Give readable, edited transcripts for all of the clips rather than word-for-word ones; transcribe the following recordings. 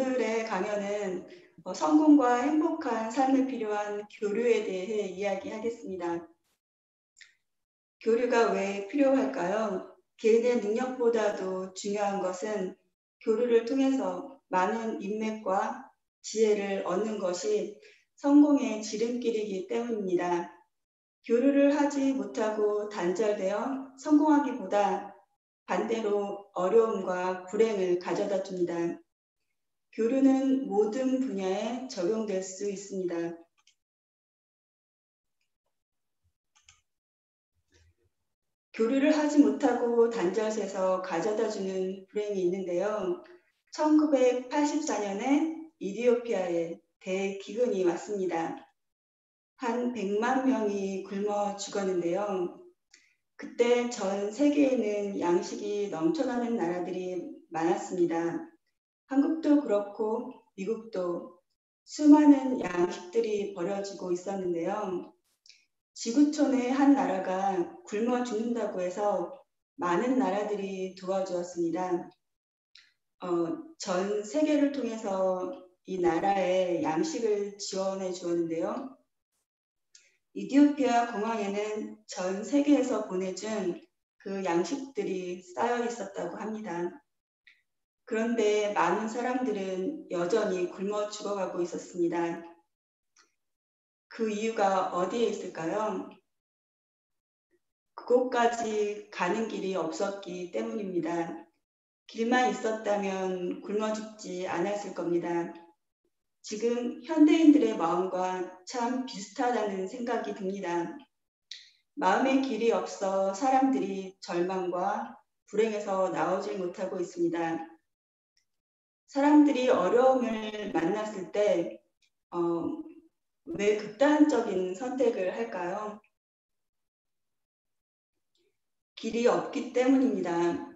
오늘의 강연은 성공과 행복한 삶에 필요한 교류에 대해 이야기하겠습니다. 교류가 왜 필요할까요? 개인의 능력보다도 중요한 것은 교류를 통해서 많은 인맥과 지혜를 얻는 것이 성공의 지름길이기 때문입니다. 교류를 하지 못하고 단절되어 성공하기보다 반대로 어려움과 불행을 가져다 줍니다. 교류는 모든 분야에 적용될 수 있습니다. 교류를 하지 못하고 단절돼서 가져다주는 불행이 있는데요. 1984년에 이디오피아에 대기근이 왔습니다. 한 100만 명이 굶어 죽었는데요. 그때 전 세계에는 양식이 넘쳐나는 나라들이 많았습니다. 한국도 그렇고 미국도 수많은 양식들이 버려지고 있었는데요. 지구촌의 한 나라가 굶어 죽는다고 해서 많은 나라들이 도와주었습니다. 전 세계를 통해서 이 나라에 양식을 지원해 주었는데요. 이디오피아 공항에는 전 세계에서 보내준 그 양식들이 쌓여 있었다고 합니다. 그런데 많은 사람들은 여전히 굶어 죽어가고 있었습니다. 그 이유가 어디에 있을까요? 그곳까지 가는 길이 없었기 때문입니다. 길만 있었다면 굶어 죽지 않았을 겁니다. 지금 현대인들의 마음과 참 비슷하다는 생각이 듭니다. 마음의 길이 없어 사람들이 절망과 불행에서 나오질 못하고 있습니다. 사람들이 어려움을 만났을 때 왜 극단적인 선택을 할까요? 길이 없기 때문입니다.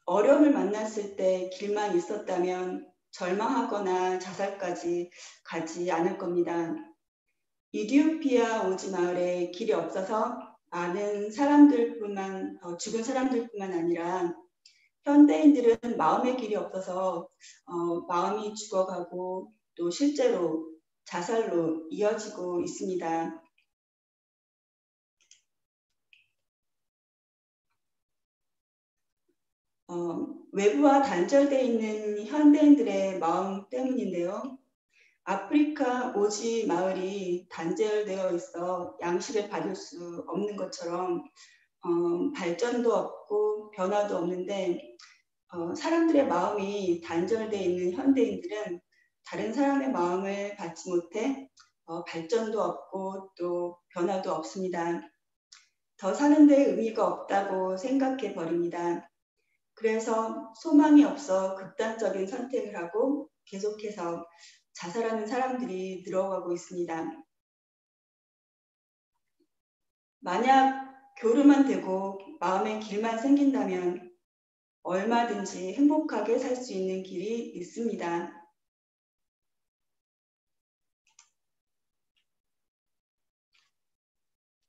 어려움을 만났을 때 길만 있었다면 절망하거나 자살까지 가지 않을 겁니다. 이디오피아 오지 마을에 길이 없어서 많은 사람들뿐만 죽은 사람들뿐만 아니라 현대인들은 마음의 길이 없어서 마음이 죽어가고 또 실제로 자살로 이어지고 있습니다. 외부와 단절되어 있는 현대인들의 마음 때문인데요. 아프리카 오지 마을이 단절되어 있어 양식을 받을 수 없는 것처럼 발전도 없고 변화도 없는데 사람들의 마음이 단절되어 있는 현대인들은 다른 사람의 마음을 받지 못해 발전도 없고 또 변화도 없습니다. 더 사는 데 의미가 없다고 생각해 버립니다. 그래서 소망이 없어 극단적인 선택을 하고 계속해서 자살하는 사람들이 늘어가고 있습니다. 만약 교류만 되고 마음의 길만 생긴다면 얼마든지 행복하게 살 수 있는 길이 있습니다.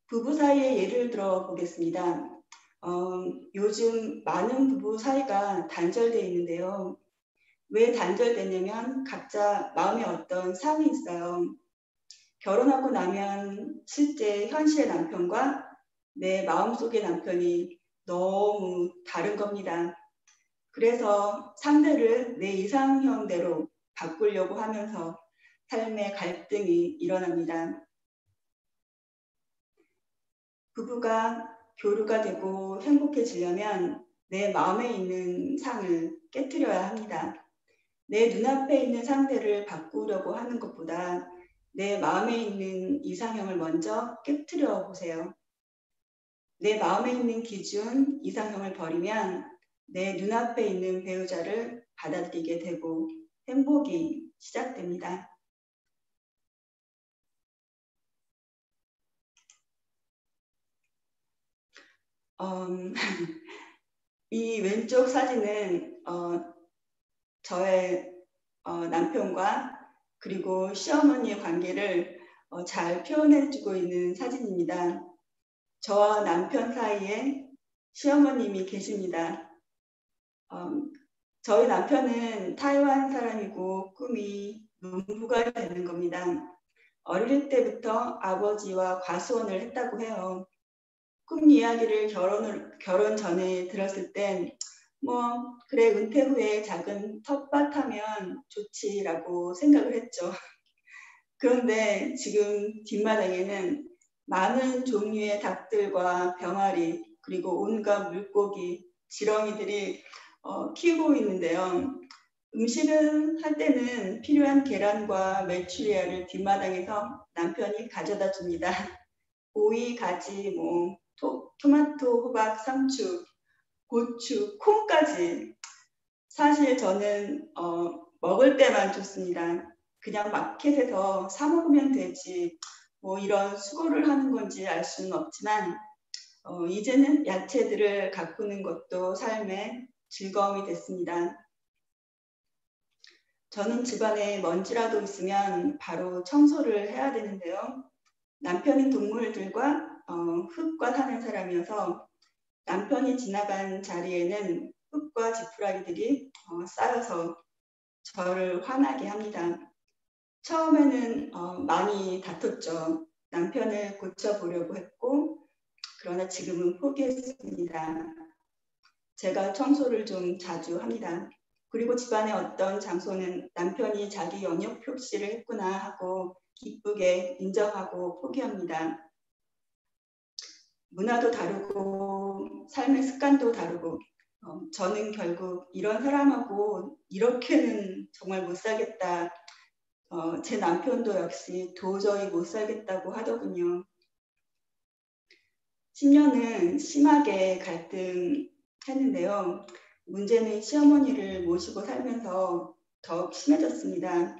부부 사이의 예를 들어 보겠습니다. 요즘 많은 부부 사이가 단절되어 있는데요. 왜 단절되냐면 각자 마음에 어떤 상이 있어요. 결혼하고 나면 실제 현실의 남편과 내 마음속의 남편이 너무 다른 겁니다. 그래서 상대를 내 이상형대로 바꾸려고 하면서 삶의 갈등이 일어납니다. 부부가 교류가 되고 행복해지려면 내 마음에 있는 상을 깨트려야 합니다. 내 눈앞에 있는 상대를 바꾸려고 하는 것보다 내 마음에 있는 이상형을 먼저 깨트려 보세요. 내 마음에 있는 기준, 이상형을 버리면 내 눈앞에 있는 배우자를 받아들이게 되고 행복이 시작됩니다. 이 왼쪽 사진은 저의 남편과 그리고 시어머니의 관계를 잘 표현해주고 있는 사진입니다. 저와 남편 사이에 시어머님이 계십니다. 저희 남편은 타이완 사람이고 꿈이 농부가 되는 겁니다. 어릴 때부터 아버지와 과수원을 했다고 해요. 꿈 이야기를 결혼 전에 들었을 땐 뭐 그래 은퇴 후에 작은 텃밭하면 좋지라고 생각을 했죠. 그런데 지금 뒷마당에는 많은 종류의 닭들과 병아리 그리고 온갖 물고기, 지렁이들이 키우고 있는데요. 음식을 할 때는 필요한 계란과 메추리알을 뒷마당에서 남편이 가져다 줍니다. 오이, 가지, 토마토, 호박, 상추, 고추, 콩까지. 사실 저는 먹을 때만 좋습니다. 그냥 마켓에서 사 먹으면 되지. 뭐 이런 수고를 하는 건지 알 수는 없지만 이제는 야채들을 가꾸는 것도 삶의 즐거움이 됐습니다. 저는 집안에 먼지라도 있으면 바로 청소를 해야 되는데요. 남편이 동물들과 흙과 사는 사람이어서 남편이 지나간 자리에는 흙과 지푸라기들이 쌓여서 저를 화나게 합니다. 처음에는 많이 다퉜죠. 남편을 고쳐보려고 했고 그러나 지금은 포기했습니다. 제가 청소를 좀 자주 합니다. 그리고 집안의 어떤 장소는 남편이 자기 영역 표시를 했구나 하고 기쁘게 인정하고 포기합니다. 문화도 다르고 삶의 습관도 다르고 저는 결국 이런 사람하고 이렇게는 정말 못 살겠다. 제 남편도 역시 도저히 못 살겠다고 하더군요. 10년은 심하게 갈등했는데요. 문제는 시어머니를 모시고 살면서 더욱 심해졌습니다.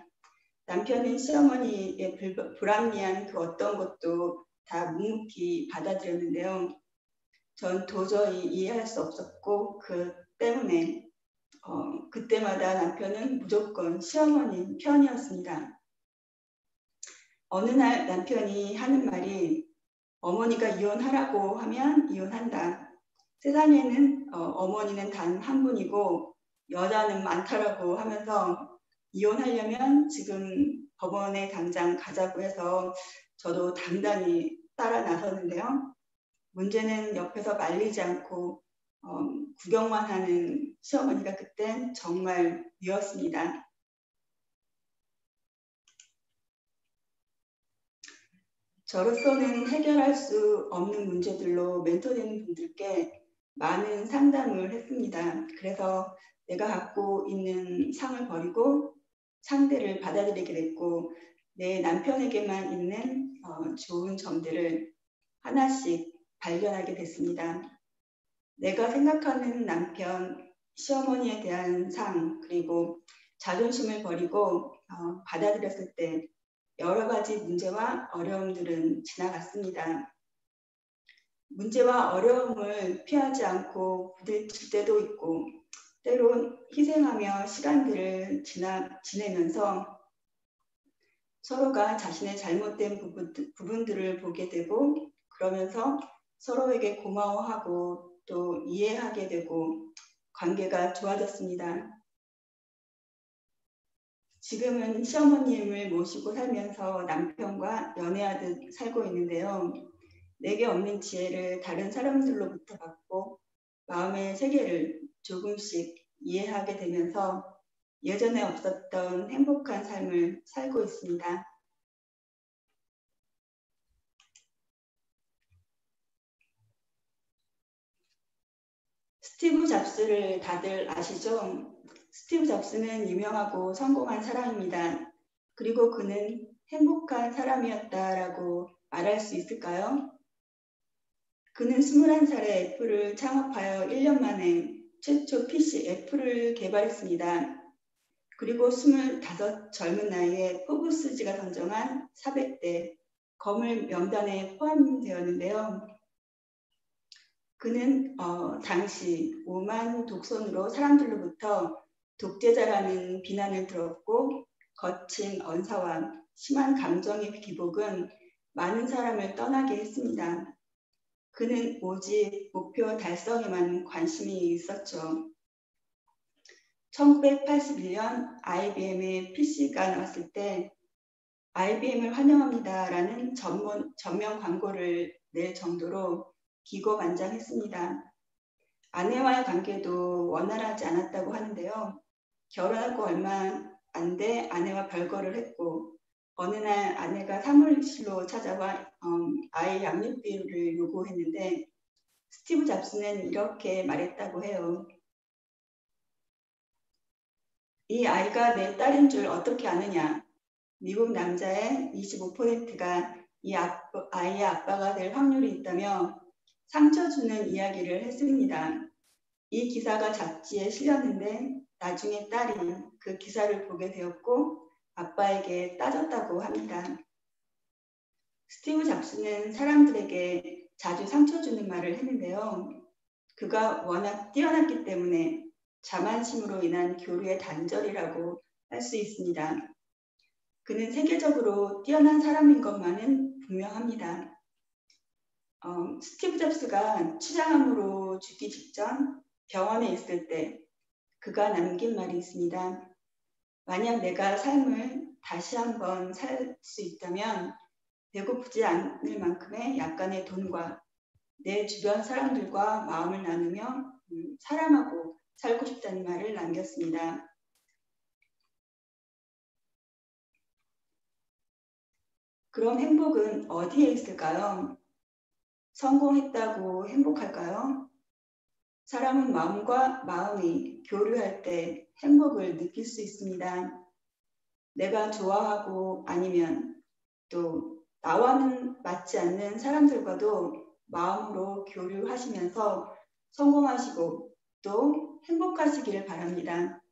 남편은 시어머니의 불합리한 그 어떤 것도 다 묵묵히 받아들였는데요. 전 도저히 이해할 수 없었고 그 때문에 그때마다 남편은 무조건 시어머니 편이었습니다. 어느 날 남편이 하는 말이 어머니가 이혼하라고 하면 이혼한다. 세상에는 어머니는 단 한 분이고 여자는 많다라고 하면서 이혼하려면 지금 법원에 당장 가자고 해서 저도 단단히 따라 나섰는데요. 문제는 옆에서 말리지 않고 구경만 하는 시어머니가 그땐 정말 미웠습니다. 저로서는 해결할 수 없는 문제들로 멘토되는 분들께 많은 상담을 했습니다. 그래서 내가 갖고 있는 상을 버리고 상대를 받아들이게 됐고 내 남편에게만 있는 좋은 점들을 하나씩 발견하게 됐습니다. 내가 생각하는 남편, 시어머니에 대한 상, 그리고 자존심을 버리고 받아들였을 때 여러 가지 문제와 어려움들은 지나갔습니다. 문제와 어려움을 피하지 않고 부딪힐 때도 있고 때론 희생하며 시간들을 지내면서 서로가 자신의 잘못된 부분들을 보게 되고 그러면서 서로에게 고마워하고 또 이해하게 되고 관계가 좋아졌습니다. 지금은 시어머님을 모시고 살면서 남편과 연애하듯 살고 있는데요. 내게 없는 지혜를 다른 사람들로부터 받고 마음의 세계를 조금씩 이해하게 되면서 예전에 없었던 행복한 삶을 살고 있습니다. 스티브 잡스를 다들 아시죠? 스티브 잡스는 유명하고 성공한 사람입니다. 그리고 그는 행복한 사람이었다라고 말할 수 있을까요? 그는 21살에 애플을 창업하여 1년 만에 최초 PC 애플을 개발했습니다. 그리고 25 젊은 나이에 포브스지가 선정한 400대 거물 명단에 포함되었는데요. 그는 당시 오만 독선으로 사람들로부터 독재자라는 비난을 들었고 거친 언사와 심한 감정의 기복은 많은 사람을 떠나게 했습니다. 그는 오직 목표 달성에만 관심이 있었죠. 1981년 IBM의 PC가 나왔을 때 IBM을 환영합니다라는 전면 광고를 낼 정도로 기고만장했습니다. 아내와의 관계도 원활하지 않았다고 하는데요. 결혼하고 얼마 안 돼 아내와 별거를 했고 어느 날 아내가 사무실로 찾아와 아이 양육비를 요구했는데 스티브 잡스는 이렇게 말했다고 해요. 이 아이가 내 딸인 줄 어떻게 아느냐? 미국 남자의 25%가 이 아이의 아빠가 될 확률이 있다며 상처 주는 이야기를 했습니다. 이 기사가 잡지에 실렸는데 나중에 딸이 그 기사를 보게 되었고 아빠에게 따졌다고 합니다. 스티브 잡스는 사람들에게 자주 상처 주는 말을 했는데요. 그가 워낙 뛰어났기 때문에 자만심으로 인한 교류의 단절이라고 할 수 있습니다. 그는 세계적으로 뛰어난 사람인 것만은 분명합니다. 스티브 잡스가 추장암으로 죽기 직전 병원에 있을 때 그가 남긴 말이 있습니다. 만약 내가 삶을 다시 한번 살 수 있다면 배고프지 않을 만큼의 약간의 돈과 내 주변 사람들과 마음을 나누며 사랑하고 살고 싶다는 말을 남겼습니다. 그럼 행복은 어디에 있을까요? 성공했다고 행복할까요? 사람은 마음과 마음이 교류할 때 행복을 느낄 수 있습니다. 내가 좋아하고 아니면 또 나와는 맞지 않는 사람들과도 마음으로 교류하시면서 성공하시고 또 행복하시기를 바랍니다.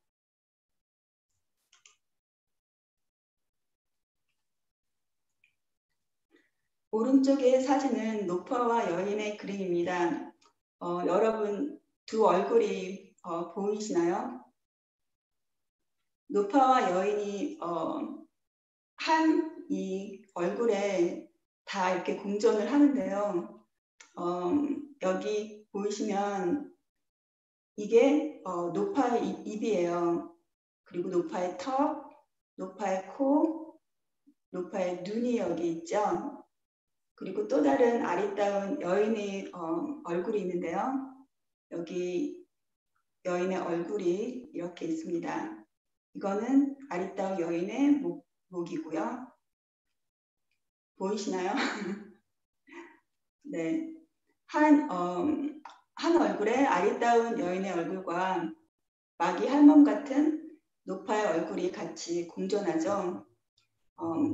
오른쪽의 사진은 노파와 여인의 그림입니다. 여러분 두 얼굴이 보이시나요? 노파와 여인이 한 이 얼굴에 다 이렇게 공존을 하는데요. 여기 보이시면 이게 노파의 입이에요. 그리고 노파의 턱, 노파의 코, 노파의 눈이 여기 있죠. 그리고 또 다른 아리따운 여인의 얼굴이 있는데요. 여기 여인의 얼굴이 이렇게 있습니다. 이거는 아리따운 여인의 목이고요. 보이시나요? 네. 한 얼굴에 아리따운 여인의 얼굴과 마귀 할멈 같은 노파의 얼굴이 같이 공존하죠.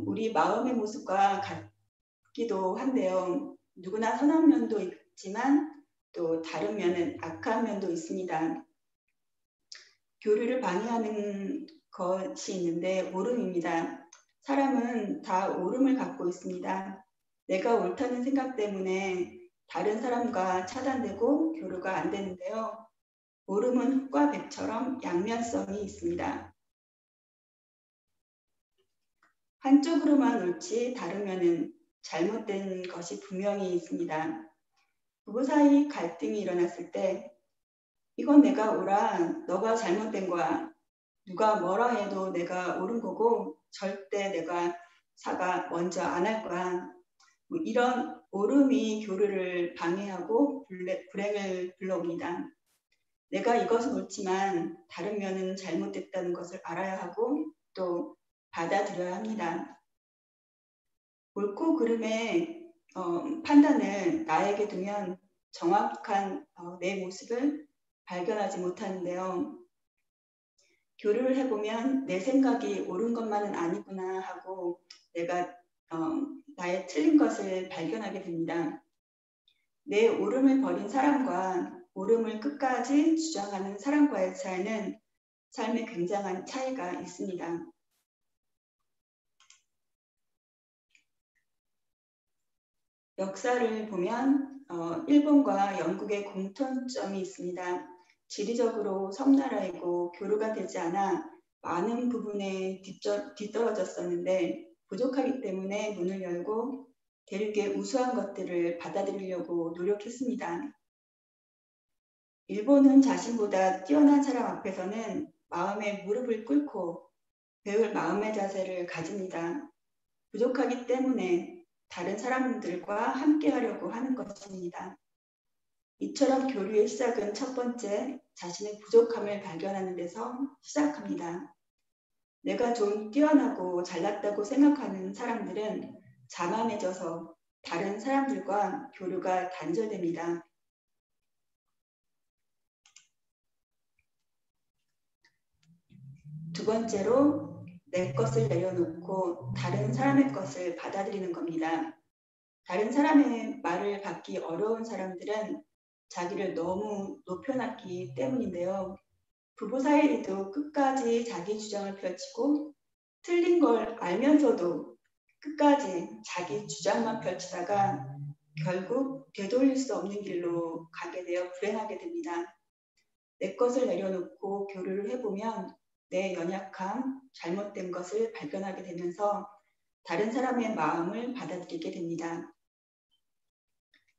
우리 마음의 모습과 같기도 한데요. 누구나 선한 면도 있지만 또 다른 면은 악한 면도 있습니다. 교류를 방해하는 것이 있는데 오름입니다. 사람은 다 오름을 갖고 있습니다. 내가 옳다는 생각 때문에 다른 사람과 차단되고 교류가 안 되는데요. 오름은 흙과 백처럼 양면성이 있습니다. 한쪽으로만 옳지 다르면은 잘못된 것이 분명히 있습니다. 부부 사이 갈등이 일어났을 때 이건 내가 옳아, 너가 잘못된 거야. 누가 뭐라 해도 내가 옳은 거고 절대 내가 사과 먼저 안 할 거야. 뭐 이런 오름이 교류를 방해하고 불행을 불러옵니다. 내가 이것은 옳지만 다른 면은 잘못됐다는 것을 알아야 하고 또 받아들여야 합니다. 옳고 그름의 판단을 나에게 두면 정확한 내 모습을 발견하지 못하는데요. 교류를 해보면 내 생각이 옳은 것만은 아니구나 하고 내가 나의 틀린 것을 발견하게 됩니다. 내 옳음을 버린 사람과 옳음을 끝까지 주장하는 사람과의 차이는 삶에 굉장한 차이가 있습니다. 역사를 보면 일본과 영국의 공통점이 있습니다. 지리적으로 섬나라이고 교류가 되지 않아 많은 부분에 뒤떨어졌었는데 부족하기 때문에 문을 열고 대륙의 우수한 것들을 받아들이려고 노력했습니다. 일본은 자신보다 뛰어난 사람 앞에서는 마음에 무릎을 꿇고 배울 마음의 자세를 가집니다. 부족하기 때문에 다른 사람들과 함께 하려고 하는 것입니다. 이처럼 교류의 시작은 첫 번째, 자신의 부족함을 발견하는 데서 시작합니다. 내가 좀 뛰어나고 잘났다고 생각하는 사람들은 자만해져서 다른 사람들과 교류가 단절됩니다. 두 번째로 내 것을 내려놓고 다른 사람의 것을 받아들이는 겁니다. 다른 사람의 말을 받기 어려운 사람들은 자기를 너무 높여놨기 때문인데요. 부부 사이에도 끝까지 자기 주장을 펼치고 틀린 걸 알면서도 끝까지 자기 주장만 펼치다가 결국 되돌릴 수 없는 길로 가게 되어 불행하게 됩니다. 내 것을 내려놓고 교류를 해보면 내 연약함, 잘못된 것을 발견하게 되면서 다른 사람의 마음을 받아들이게 됩니다.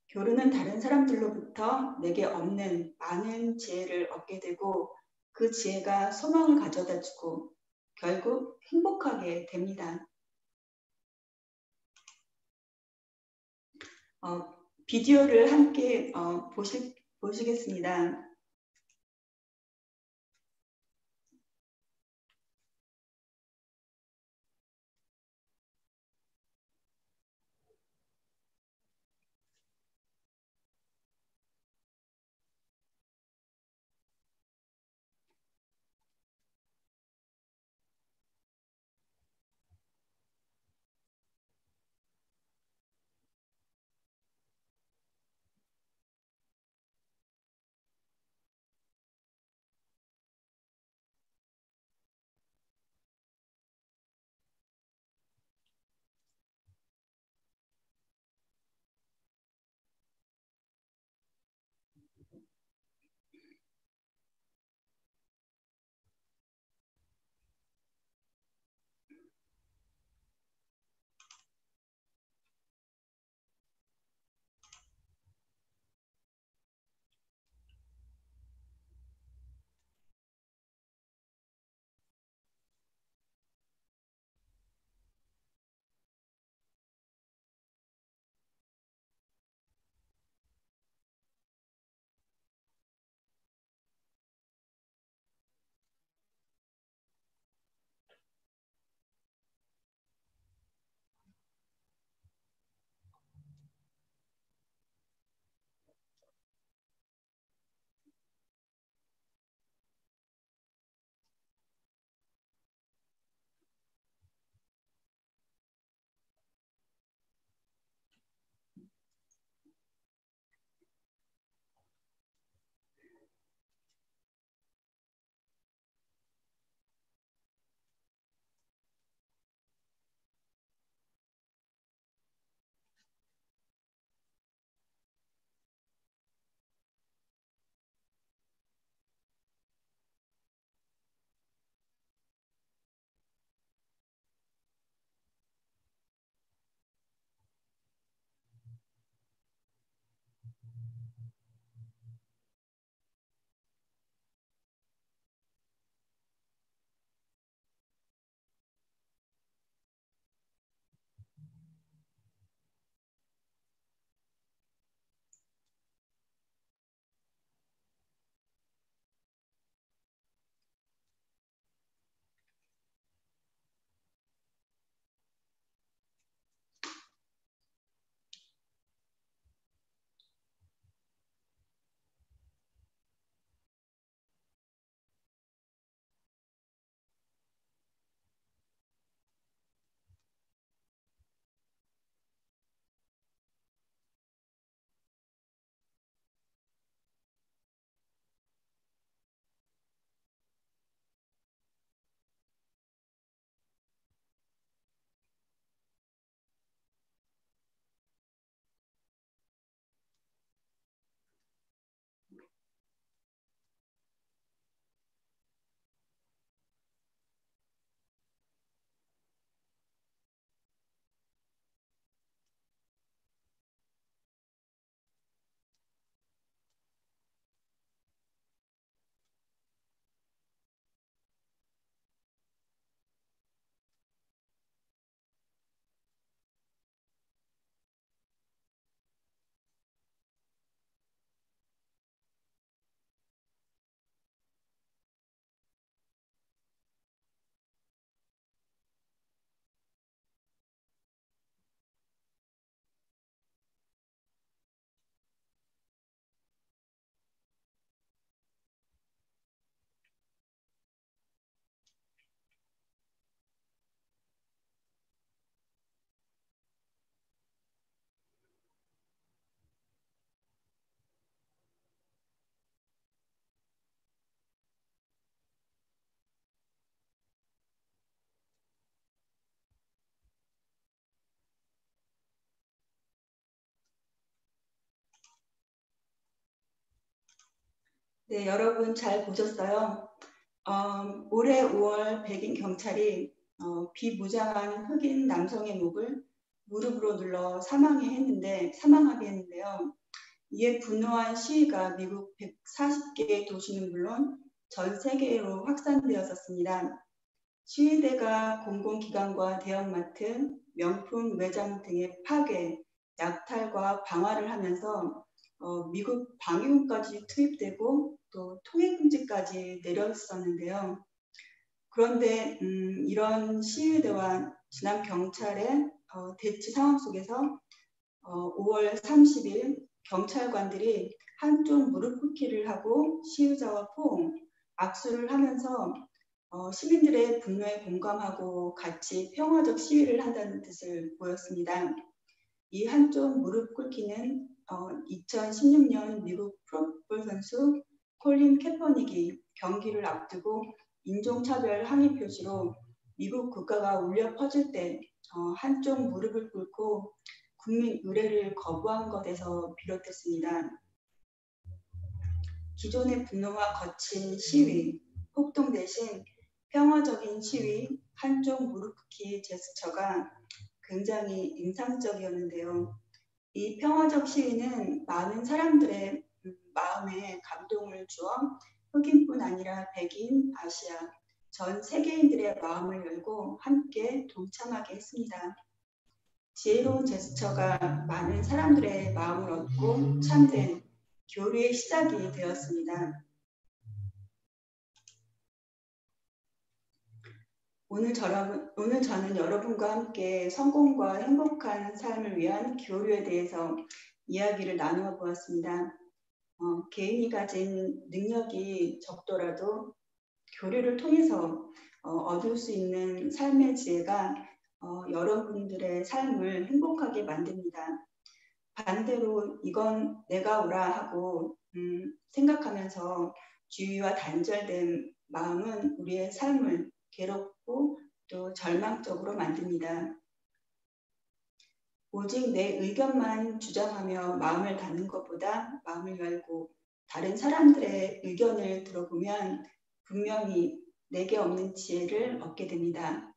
교류는 다른 사람들로부터 내게 없는 많은 지혜를 얻게 되고 그 지혜가 소망을 가져다 주고 결국 행복하게 됩니다. 비디오를 함께 보시겠습니다. 네, 여러분 잘 보셨어요? 올해 5월 백인 경찰이 비무장한 흑인 남성의 목을 무릎으로 눌러 사망하게 했는데요. 이에 분노한 시위가 미국 140개 도시는 물론 전 세계로 확산되었었습니다. 시위대가 공공기관과 대형마트, 명품 매장 등의 파괴, 약탈과 방화를 하면서 미국 방위군까지 투입되고 또 통행금지까지 내렸었는데요. 그런데 이런 시위대와 진압 경찰의 대치 상황 속에서 5월 30일 경찰관들이 한쪽 무릎 꿇기를 하고 시위자와 포옹, 악수를 하면서 시민들의 분노에 공감하고 같이 평화적 시위를 한다는 뜻을 보였습니다. 이 한쪽 무릎 꿇기는 2016년 미국 프로볼 선수 콜린 캐퍼닉이 경기를 앞두고 인종차별 항의 표시로 미국 국가가 울려 퍼질 때 한쪽 무릎을 꿇고 국민 의례를 거부한 것에서 비롯됐습니다. 기존의 분노와 거친 시위, 폭동 대신 평화적인 시위, 한쪽 무릎 꿇기 제스처가 굉장히 인상적이었는데요. 이 평화적 시위는 많은 사람들의 마음에 감동을 주어 흑인뿐 아니라 백인, 아시아, 전 세계인들의 마음을 열고 함께 동참하게 했습니다. 지혜로운 제스처가 많은 사람들의 마음을 얻고 참된 교류의 시작이 되었습니다. 오늘 저는 여러분과 함께 성공과 행복한 삶을 위한 교류에 대해서 이야기를 나누어 보았습니다. 개인이 가진 능력이 적더라도 교류를 통해서 얻을 수 있는 삶의 지혜가 여러분들의 삶을 행복하게 만듭니다. 반대로 이건 내가 오라 하고 생각하면서 주의와 단절된 마음은 우리의 삶을 괴롭고 또 절망적으로 만듭니다. 오직 내 의견만 주장하며 마음을 닫는 것보다 마음을 열고 다른 사람들의 의견을 들어보면 분명히 내게 없는 지혜를 얻게 됩니다.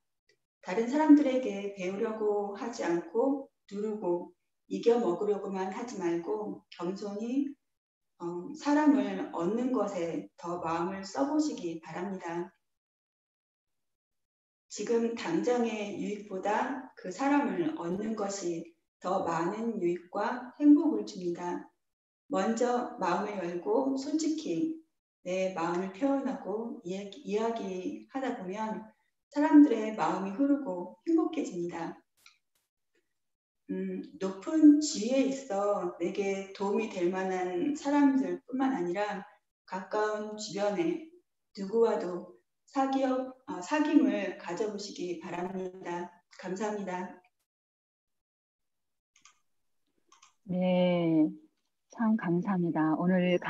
다른 사람들에게 배우려고 하지 않고 누르고 이겨 먹으려고만 하지 말고 겸손히 사람을 얻는 것에 더 마음을 써보시기 바랍니다. 지금 당장의 유익보다 그 사람을 얻는 것이 더 많은 유익과 행복을 줍니다. 먼저 마음을 열고 솔직히 내 마음을 표현하고 이야기하다 보면 사람들의 마음이 흐르고 행복해집니다. 높은 지위에 있어 내게 도움이 될 만한 사람들뿐만 아니라 가까운 주변에 누구와도 사귐을 가져보시기 바랍니다. 감사합니다. 네, 참 감사합니다. 오늘